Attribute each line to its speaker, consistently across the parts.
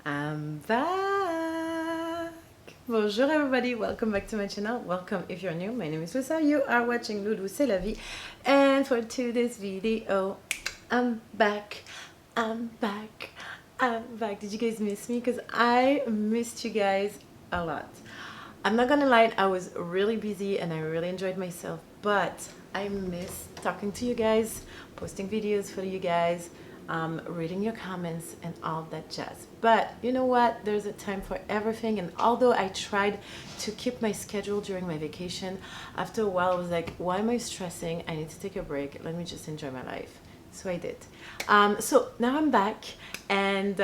Speaker 1: I'm back. Bonjour everybody, welcome back to my channel. Welcome if you're new. My name is Lusa. You are watching Loulou C'est la vie. And for today's video, I'm back. I'm back. I'm back. Did you guys miss me? Because I missed you guys a lot. I'm not gonna lie, I was really busy and I really enjoyed myself, but I miss talking to you guys, posting videos for you guys, reading your comments and all that jazz. But you know what? There's a time for everything, and although I tried to keep my schedule during my vacation, after a while I was like, why am I stressing? I need to take a break. Let me just enjoy my life. So I did. So now I'm back, and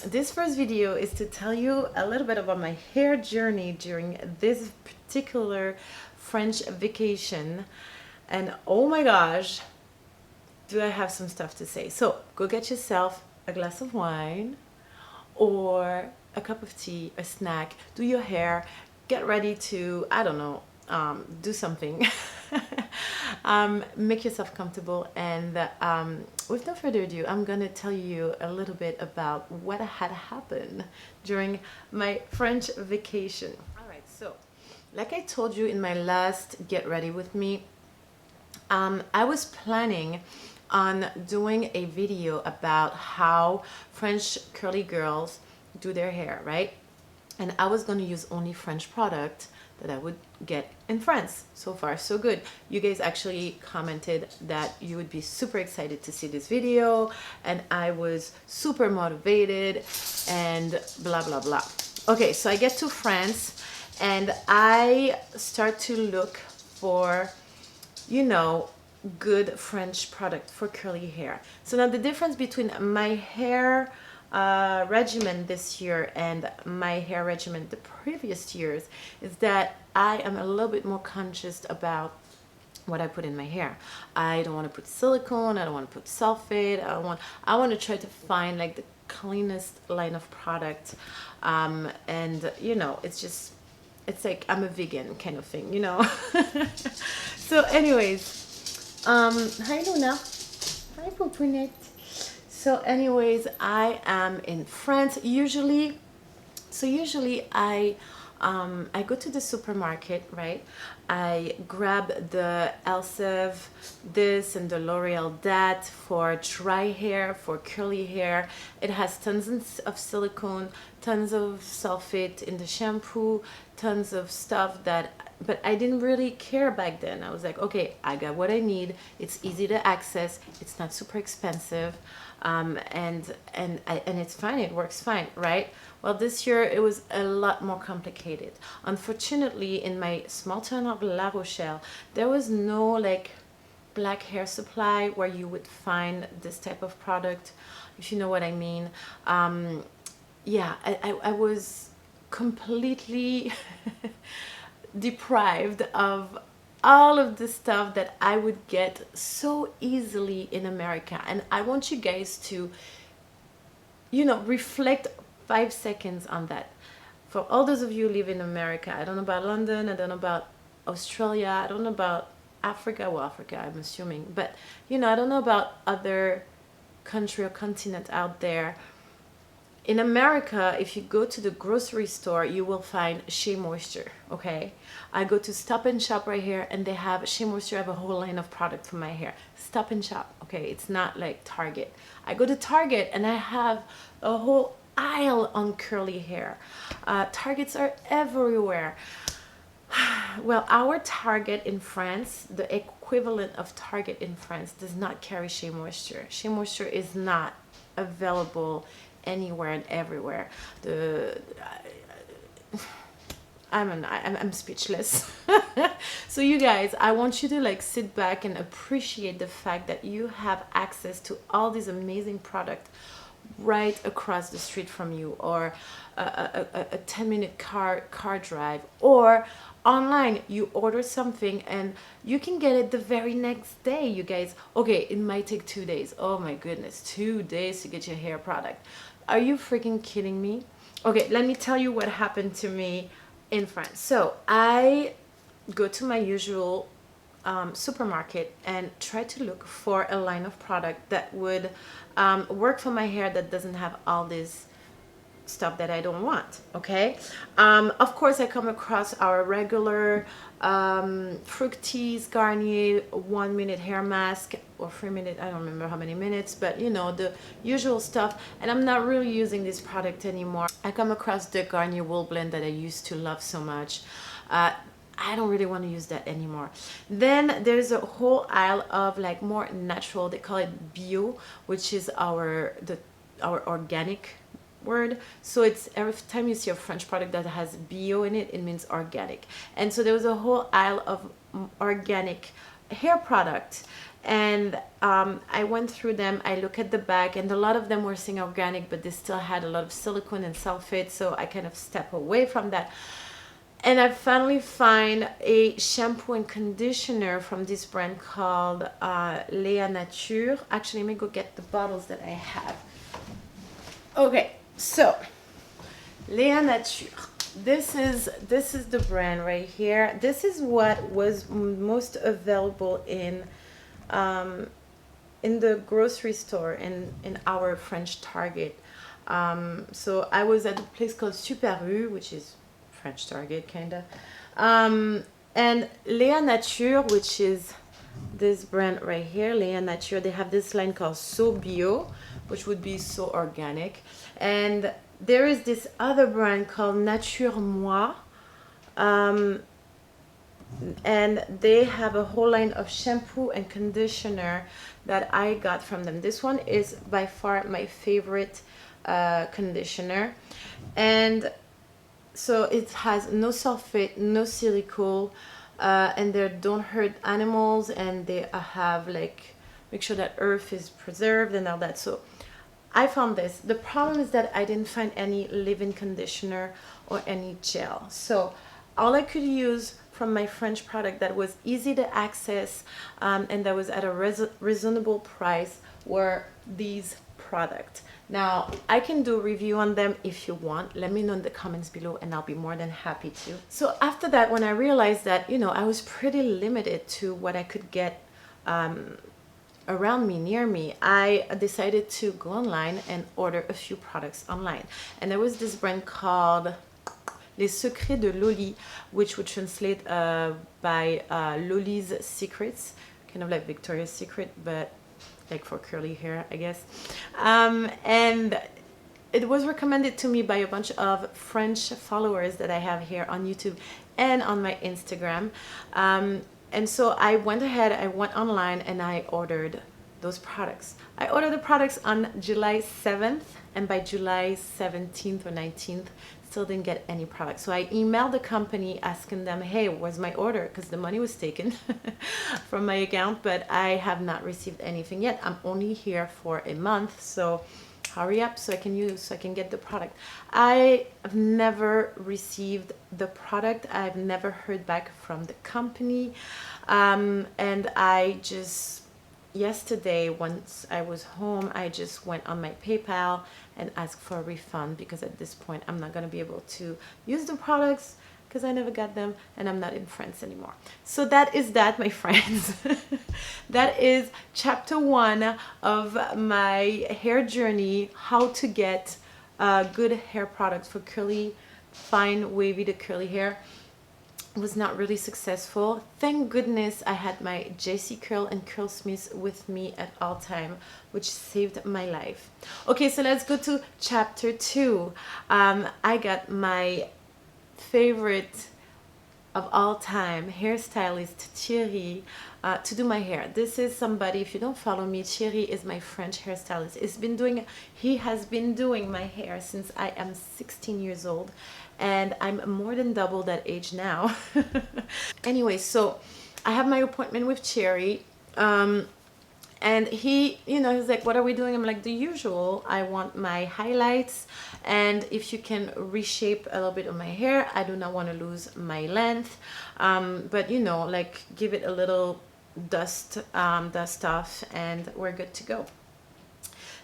Speaker 1: this first video is to tell you a little bit about my hair journey during this particular French vacation. And oh my gosh, do I have some stuff to say. So go get yourself a glass of wine or a cup of tea, a snack, do your hair, get ready to, I don't know, do something. Make yourself comfortable, and with no further ado, I'm gonna tell you a little bit about what had happened during my French vacation. All right, so like I told you in my last Get Ready With Me, I was planning on doing a video about how French curly girls do their hair, right? And I was going to use only French product that I would get in France. So far, so good. You guys actually commented that you would be super excited to see this video, and I was super motivated and blah, blah, blah. Okay, so I get to France and I start to look for, you know, good French product for curly hair. So now the difference between my hair regimen this year and my hair regimen the previous years is that I am a little bit more conscious about what I put in my hair. I don't want to put silicone, I don't want to put sulfate, I want to try to find like the cleanest line of product, and you know, it's like I'm a vegan kind of thing, you know. So anyways, hi Luna. Hi Poupounet. So anyways, I am in France usually. So usually I go to the supermarket, right? I grab the Elsev this and the L'Oreal that for dry hair, for curly hair. It has tons of silicone, tons of sulfate in the shampoo, tons of stuff that, but I didn't really care back then. I was like, okay, I got what I need. It's easy to access. It's not super expensive, and it's fine. It works fine, right? Well, this year it was a lot more complicated. Unfortunately, in my small town of La Rochelle, there was no like black hair supply where you would find this type of product, if you know what I mean. Yeah, I was completely deprived of all of the stuff that I would get so easily in America. And I want you guys to, you know, reflect 5 seconds on that. For all those of you who live in America, I don't know about London, I don't know about Australia, I don't know about Africa. Well, Africa, I'm assuming, but you know, I don't know about other country or continent out there. In America, if you go to the grocery store, you will find Shea Moisture, okay? I go to Stop and Shop right here, and they have Shea Moisture. I have a whole line of product for my hair. Stop and Shop, okay? It's not like Target. I go to Target, and I have a whole aisle on curly hair. Targets are everywhere. Well, our Target in France, the equivalent of Target in France, does not carry Shea Moisture. Shea Moisture is not available anywhere and everywhere. I'm speechless. So you guys, I want you to like sit back and appreciate the fact that you have access to all these amazing products right across the street from you, or a 10-minute car drive, or online you order something and you can get it the very next day. You guys, okay, it might take 2 days. Oh my goodness, 2 days to get your hair product. Are you freaking kidding me? Okay, let me tell you what happened to me in France. So I go to my usual supermarket and try to look for a line of product that would work for my hair, that doesn't have all these stuff that I don't want. Okay. Of course, I come across our regular Fructis Garnier 1 minute hair mask, or 3 minute, I don't remember how many minutes, but you know, the usual stuff. And I'm not really using this product anymore. I come across the Garnier Wool Blend that I used to love so much. I don't really want to use that anymore. Then there's a whole aisle of like more natural, they call it bio, which is our organic word. So it's every time you see a French product that has bio in it, it means organic. And so there was a whole aisle of organic hair product, and I went through them. I look at the back, and a lot of them were saying organic, but they still had a lot of silicone and sulfate, so I kind of step away from that. And I finally find a shampoo and conditioner from this brand called Léa Nature. Actually, let me go get the bottles that I have. Okay, so Léa Nature. This is the brand right here. This is what was most available in the grocery store in our French Target. So I was at a place called Super U, which is French Target, kind of. And Léa Nature, which is this brand right here, Léa Nature, they have this line called So Bio, which would be so organic. And there is this other brand called Nature Moi. And they have a whole line of shampoo and conditioner that I got from them. This one is by far my favorite conditioner. And so it has no sulfate, no silicone, and they don't hurt animals, and they have like, make sure that earth is preserved and all that. So I found this. The problem is that I didn't find any leave-in conditioner or any gel. So all I could use from my French product that was easy to access and that was at a reasonable price were these products. Now, I can do a review on them if you want. Let me know in the comments below and I'll be more than happy to. So after that, when I realized that, you know, I was pretty limited to what I could get around me, near me, I decided to go online and order a few products online. And there was this brand called Les Secrets de Loli, which would translate by Loli's Secrets, kind of like Victoria's Secret, but like for curly hair, I guess. And it was recommended to me by a bunch of French followers that I have here on YouTube and on my Instagram. And so I went ahead, I went online and I ordered those products. I ordered the products on July 7th, and by July 17th or 19th, still didn't get any product. So I emailed the company asking them, hey, where's my order? Because the money was taken from my account, but I have not received anything yet. I'm only here for a month, so hurry up so I can get the product. I have never received the product. I've never heard back from the company. And I just, yesterday, once I was home, I just went on my PayPal and asked for a refund, because at this point I'm not going to be able to use the products because I never got them and I'm not in France anymore. So that is that, my friends. That is chapter 1 of my hair journey, how to get good hair products for curly, fine, wavy to curly hair. Was not really successful. Thank goodness I had my JC Curl and Curlsmith with me at all time, which saved my life. Okay, so let's go to chapter 2. I got my favorite of all time hairstylist Thierry to do my hair. This is somebody, if you don't follow me, Thierry is my French hairstylist. He has been doing my hair since I am 16 years old, and I'm more than double that age now. Anyway, so I have my appointment with Thierry. And he, you know, he's like, what are we doing? I'm like, the usual. I want my highlights, and if you can reshape a little bit of my hair. I do not want to lose my length, but you know, like give it a little dust off, and we're good to go.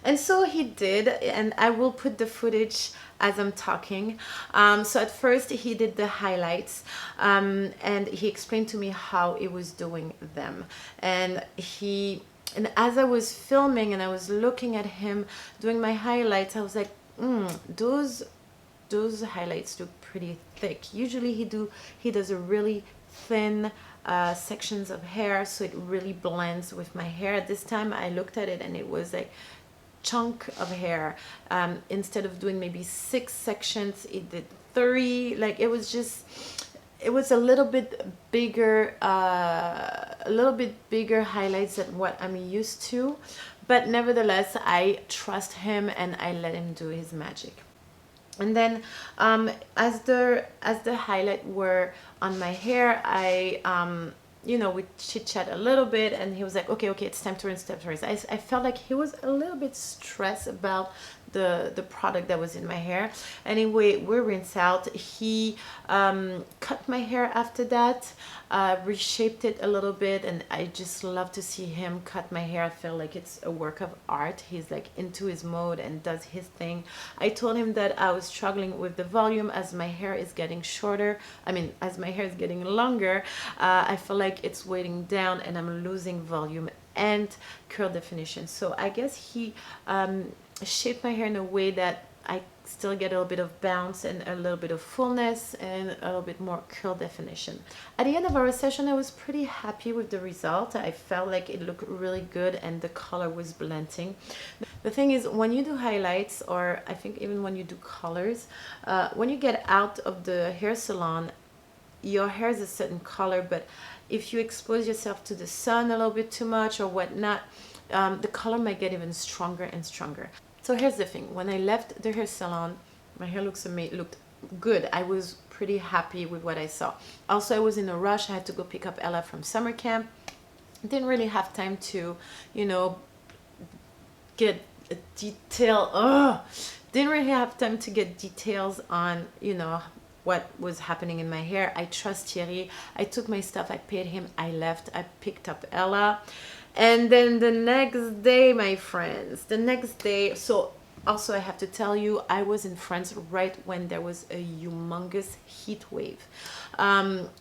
Speaker 1: And so he did, and I will put the footage as I'm talking. So at first he did the highlights, and he explained to me how he was doing them. And as I was filming and I was looking at him doing my highlights, I was like, those highlights look pretty thick. Usually he does a really thin sections of hair, so it really blends with my hair. This time I looked at it and it was like chunk of hair. Instead of doing maybe 6 sections, it did 3. Like it was just, it was a little bit bigger, highlights than what I'm used to, but nevertheless I trust him and I let him do his magic. And then as the highlight were on my hair, I we chit chat a little bit, and he was like, okay, it's time to rinse, I felt like he was a little bit stressed about the product that was in my hair. Anyway, we rinse out. He cut my hair after that, reshaped it a little bit, and I just love to see him cut my hair. I feel like it's a work of art. He's like into his mode and does his thing. I told him that I was struggling with the volume as my hair is getting shorter. I mean, as my hair is getting longer, I feel like it's weighting down and I'm losing volume and curl definition. So I guess he shaped my hair in a way that I still get a little bit of bounce and a little bit of fullness and a little bit more curl definition. At the end of our session, I was pretty happy with the result. I felt like it looked really good and the color was blending. The thing is, when you do highlights, or I think even when you do colors, when you get out of the hair salon, your hair is a certain color, but if you expose yourself to the sun a little bit too much or whatnot, the color might get even stronger and stronger. So here's the thing, when I left the hair salon, my hair looked good. I was pretty happy with what I saw. Also, I was in a rush. I had to go pick up Ella from summer camp. Didn't really have time to, get a detail. Didn't really have time to get details on, what was happening in my hair. I trust Thierry. I took my stuff, I paid him, I left, I picked up Ella. And then the next day, my friends, so also I have to tell you, I was in France right when there was a humongous heat wave.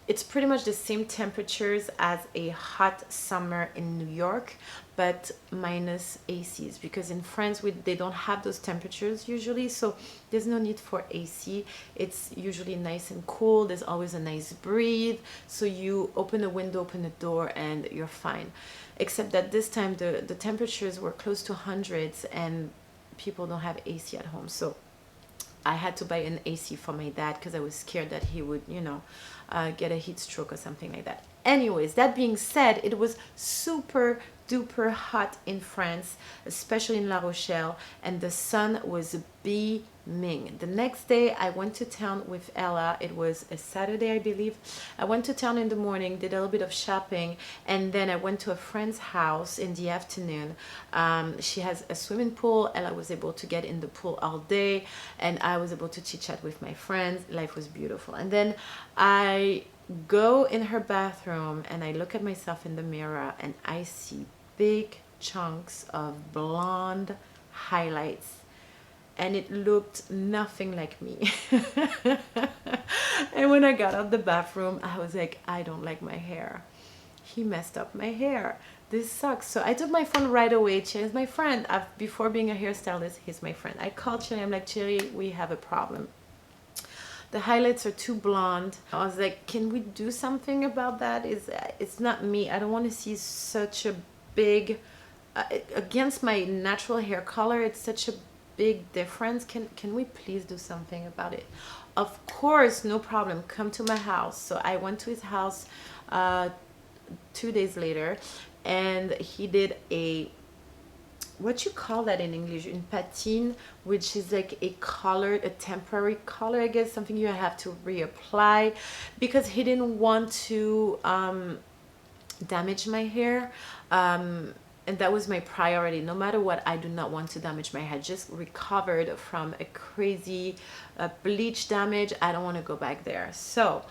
Speaker 1: It's pretty much the same temperatures as a hot summer in New York, but minus ACs, because in France they don't have those temperatures usually, so there's no need for AC. It's usually nice and cool. There's always a nice breeze, so you open a window, open a door, and you're fine. Except that this time the temperatures were close to hundreds and people don't have AC at home. So I had to buy an AC for my dad because I was scared that he would, get a heat stroke or something like that. Anyways, that being said, it was super duper hot in France, especially in La Rochelle, and the sun was beaming. The next day I went to town with Ella. It was a Saturday, I believe. I went to town in the morning, did a little bit of shopping, and then I went to a friend's house in the afternoon. She has a swimming pool. Ella was able to get in the pool all day, and I was able to chit chat with my friends. Life was beautiful. And then I go in her bathroom and I look at myself in the mirror and I see big chunks of blonde highlights, and it looked nothing like me. And when I got out the bathroom, I was like, I don't like my hair. He messed up my hair. This sucks. So I took my phone right away. Cherry's my friend. Before being a hairstylist, he's my friend. I called Cherry. I'm like, Cherry, we have a problem. The highlights are too blonde. I was like, can we do something about that? It's not me. I don't want to see such a big, against my natural hair color, it's such a big difference. Can we please do something about it? Of course, no problem. Come to my house. So I went to his house 2 days later, and he did a, what you call that in English, une patine, which is like a color, a temporary color, I guess, something you have to reapply, because he didn't want to damage my hair. And that was my priority. No matter what, I do not want to damage my hair. Just recovered from a crazy bleach damage. I don't want to go back there. So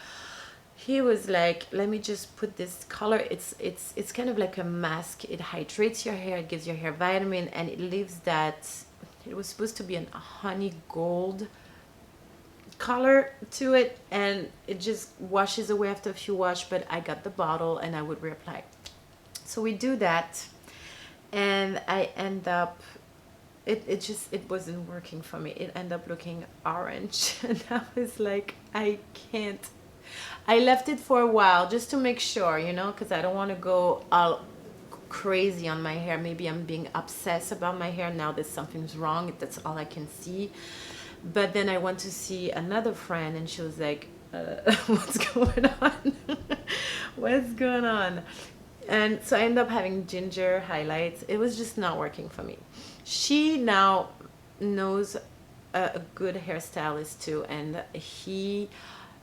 Speaker 1: he was like, let me just put this color. It's kind of like a mask. It hydrates your hair, it gives your hair vitamin, and it leaves that, it was supposed to be a honey gold color to it, and it just washes away after a few wash. But I got the bottle and I would reapply. So we do that, and I end up it wasn't working for me. It ended up looking orange and I was like, I can't. I left it for a while just to make sure, you know, because I don't want to go all crazy on my hair. Maybe I'm being obsessed about my hair now that something's wrong. That's all I can see. But then I went to see another friend and she was like, what's going on? What's going on? And so I ended up having ginger highlights. It was just not working for me. She now knows a good hairstylist too, and he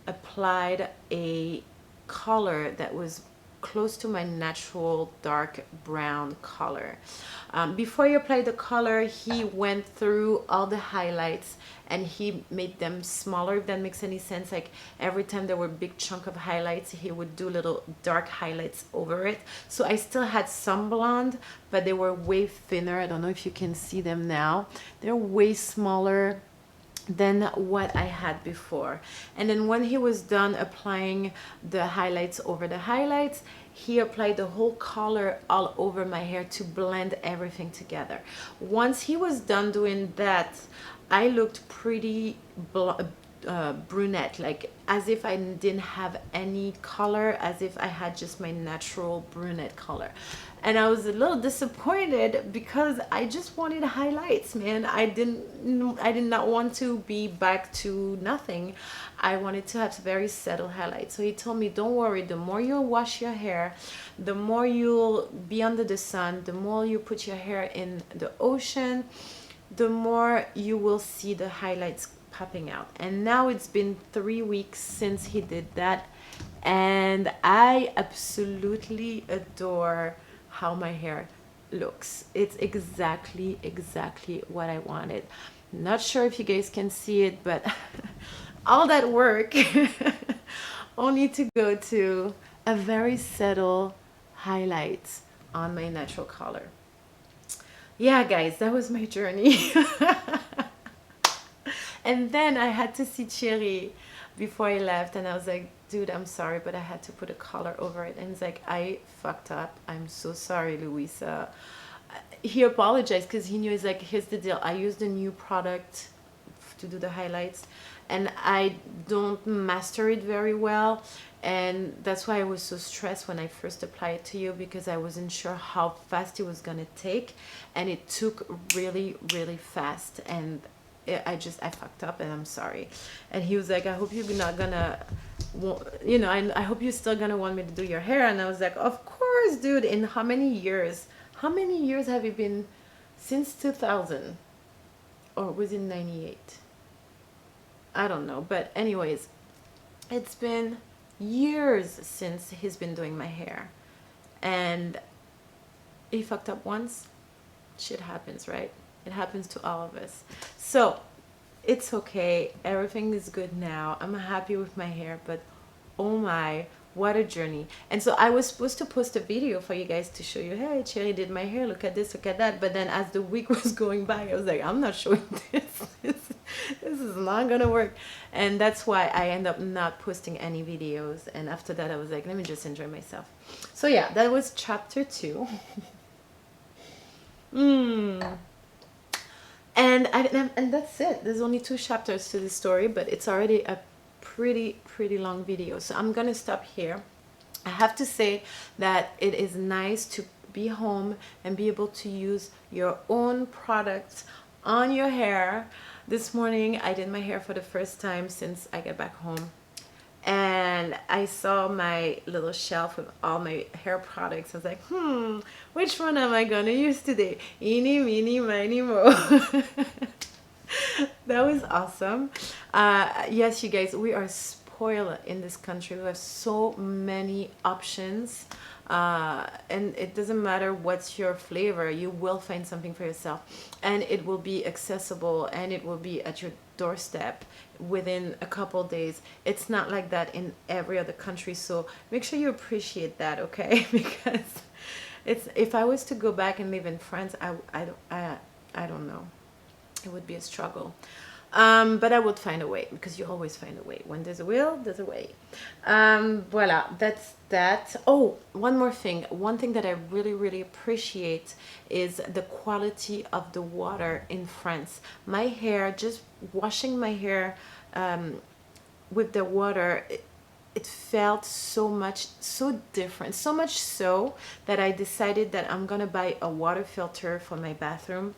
Speaker 1: applied a color that was close to my natural dark brown color. Before he applied the color, he went through all the highlights and he made them smaller, if that makes any sense. Like every time there were big chunk of highlights, he would do little dark highlights over it. So I still had some blonde, but they were way thinner. I don't know if you can see them now. They're way smaller than what I had before. And then when he was done applying the highlights over the highlights, he applied the whole color all over my hair to blend everything together. Once he was done doing that, I looked pretty brunette, like as if I didn't have any color, as if I had just my natural brunette color. And I was a little disappointed because I just wanted highlights, man. I did not want to be back to nothing. I wanted to have very settled highlights. So he told me, don't worry, the more you wash your hair, the more you'll be under the sun, the more you put your hair in the ocean, the more you will see the highlights popping out. And now it's been 3 weeks since he did that, and I absolutely adore how my hair looks. It's exactly what I wanted. Not sure if you guys can see it, but all that work only to go to a very subtle highlight on my natural color. Yeah, guys, that was my journey. And then I had to see Thierry before he left, and I was like, dude, I'm sorry, but I had to put a color over it. And he's like, I fucked up. I'm so sorry, Louisa. He apologized because he knew. He's like, here's the deal. I used a new product to do the highlights, and I don't master it very well. And that's why I was so stressed when I first applied it to you, because I wasn't sure how fast it was going to take. And it took really fast. And I fucked up, and I'm sorry. And he was like, I hope you're not gonna, you know, I hope you're still gonna want me to do your hair. And I was like, of course, dude. In how many years have you been? Since 2000, or was it 98? I don't know, but anyways, it's been years since he's been doing my hair, and he fucked up once. Shit happens, right? It happens to all of us. So it's okay. Everything is good now. I'm happy with my hair, but oh my, what a journey. And so I was supposed to post a video for you guys to show you, hey, Cherry did my hair, look at this, look at that. But then as the week was going by, I was like, I'm not showing this. This is not gonna work. And that's why I end up not posting any videos. And after that, I was like, let me just enjoy myself. So yeah, that was chapter 2. And that's it. There's only 2 chapters to this story, but it's already a pretty long video. So I'm gonna stop here. I have to say that it is nice to be home and be able to use your own products on your hair. This morning I did my hair for the first time since I got back home, and I saw my little shelf with all my hair products. I was like, which one am I gonna use today? Eeny, meeny, miny, mo. That was awesome. Yes, you guys, we are spoiled in this country. We have so many options, and it doesn't matter what's your flavor, you will find something for yourself, and it will be accessible, and it will be at your doorstep within a couple days. It's not like that in every other country, so make sure you appreciate that, okay? Because it's, if I was to go back and live in France, I don't know, it would be a struggle. But I would find a way, because you always find a way. When there's a will, there's a way. Voila, that's that. Oh, one more thing. One thing that I really, really appreciate is the quality of the water in France. My hair, just washing my hair with the water, it felt so different, so much so that I decided that I'm gonna buy a water filter for my bathroom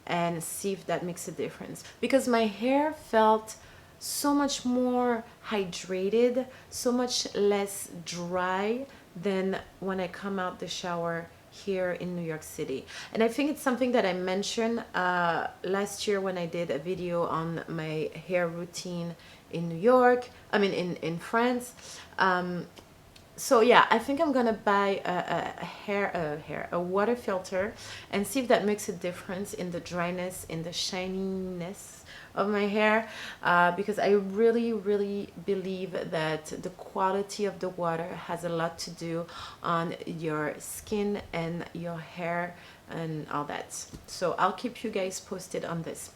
Speaker 1: and see if that makes a difference, because my hair felt so much more hydrated, so much less dry than when I come out the shower here in New York City. And I think it's something that I mentioned last year when I did a video on my hair routine in New York, I mean in France. So yeah, I think I'm gonna buy a water filter and see if that makes a difference in the dryness, in the shininess of my hair, because I really, really believe that the quality of the water has a lot to do on your skin and your hair and all that. So I'll keep you guys posted on this.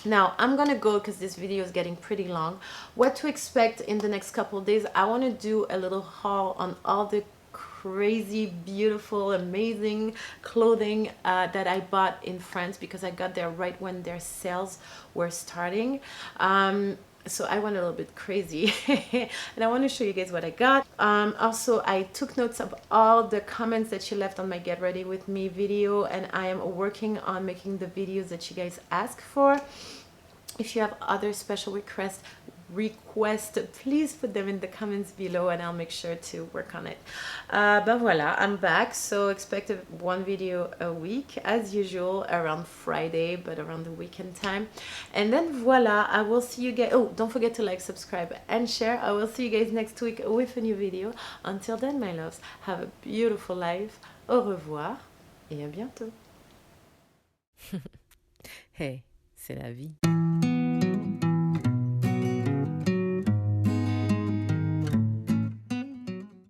Speaker 1: Now I'm gonna go, because this video is getting pretty long, what to expect in the next couple of days. I want to do a little haul on all the crazy, beautiful, amazing clothing that I bought in France, because I got there right when their sales were starting. So I went a little bit crazy and I want to show you guys what I got. Also, I took notes of all the comments that you left on my Get Ready With Me video, and I am working on making the videos that you guys ask for. If you have other special requests, please put them in the comments below and I'll make sure to work on it. But voila, I'm back, so expect one video a week as usual around Friday, but around the weekend time. And then voila, I will see you guys. Oh, don't forget to like, subscribe and share. I will see you guys next week with a new video. Until then, my loves, have a beautiful life. Au revoir et à bientôt.
Speaker 2: Hey, c'est la vie.